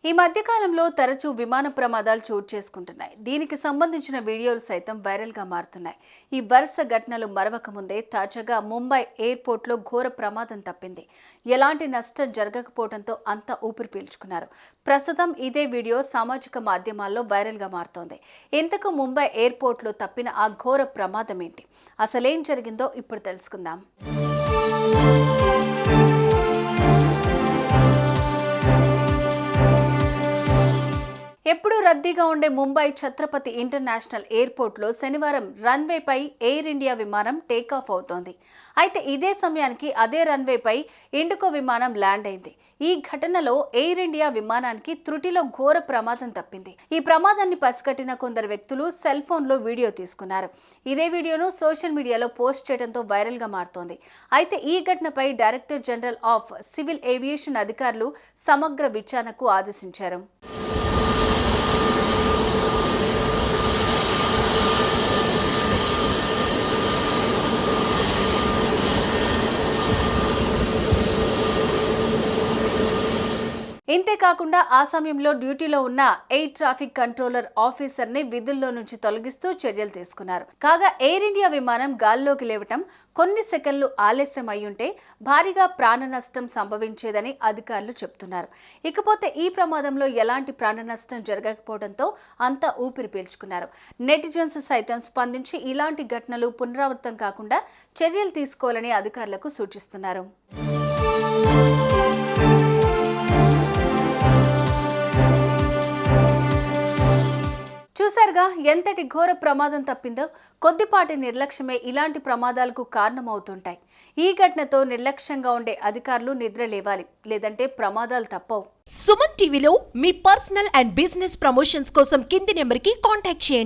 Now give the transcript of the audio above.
ఈ మధ్య కాలంలో తరచూ విమాన ప్రమాదాలు చోటు చేసుకుంటున్నాయి. దీనికి సంబంధించిన వీడియోలు సైతం వైరల్ గా మారుతున్నాయి. ఈ వరుస ఘటనలు మరవక ముందే తాజాగా ముంబై ఎయిర్పోర్ట్ లో ఘోర ప్రమాదం తప్పింది. ఎలాంటి నష్టం జరగకపోవడంతో అంతా ఊపిరి పీల్చుకున్నారు. ప్రస్తుతం ఇదే వీడియో సామాజిక మాధ్యమాల్లో వైరల్ గా మారుతోంది. ఇంతకు ముంబై ఎయిర్పోర్ట్ లో తప్పిన ఆ ఘోర ప్రమాదం ఏంటి, అసలేం జరిగిందో ఇప్పుడు తెలుసుకుందాం. ఎప్పుడూ రద్దీగా ఉండే ముంబై ఛత్రపతి ఇంటర్నేషనల్ ఎయిర్పోర్ట్లో శనివారం రన్వేపై ఎయిర్ ఇండియా విమానం టేకాఫ్ అవుతోంది. అయితే ఇదే సమయానికి అదే రన్వేపై ఇండిగో విమానం ల్యాండ్ అయింది. ఈ ఘటనలో ఎయిర్ ఇండియా విమానానికి త్రుటిలో ఘోర ప్రమాదం తప్పింది. ఈ ప్రమాదాన్ని పసిగట్టిన కొందరు వ్యక్తులు సెల్ ఫోన్లో వీడియో తీసుకున్నారు. ఇదే వీడియోను సోషల్ మీడియాలో పోస్ట్ చేయడంతో వైరల్గా మారుతోంది. అయితే ఈ ఘటనపై director general of civil aviation అధికారులు సమగ్ర విచారణకు ఆదేశించారు. ఇంతేకాకుండా ఆ సమయంలో డ్యూటీలో ఉన్న ఎయిర్ ట్రాఫిక్ కంట్రోలర్ ఆఫీసర్ని విధుల్లో నుంచి తొలగిస్తూ చర్యలు తీసుకున్నారు. కాగా ఎయిర్ ఇండియా విమానం గాల్లోకి లేవటం కొన్ని సెకన్లు ఆలస్యం అయ్యుంటే భారీగా ప్రాణ నష్టం సంభవించేదని అధికారులు చెబుతున్నారు. ఇకపోతే ఈ ప్రమాదంలో ఎలాంటి ప్రాణ నష్టం జరగకపోవడంతో అంతా ఊపిరి పీల్చుకున్నారు. నెటిజన్స్ సైతం స్పందించి ఇలాంటి ఘటనలు పునరావృతం కాకుండా చర్యలు తీసుకోవాలని అధికారులకు సూచిస్తున్నారు. చూసారుగా ఎంతటి ఘోర ప్రమాదం తప్పిందో. కొద్దిపాటి నిర్లక్ష్యమే ఇలాంటి ప్రమాదాలకు కారణమవుతుంటాయి. ఈ ఘటనతో నిర్లక్ష్యంగా ఉండే అధికారులు నిద్ర లేవాలి, లేదంటే ప్రమాదాలు తప్పవు. సుమన్ టీవీలో మీ పర్సనల్ అండ్ బిజినెస్ ప్రమోషన్స్ కోసం కింది నెంబర్కి కాంటాక్ట్ చేయండి.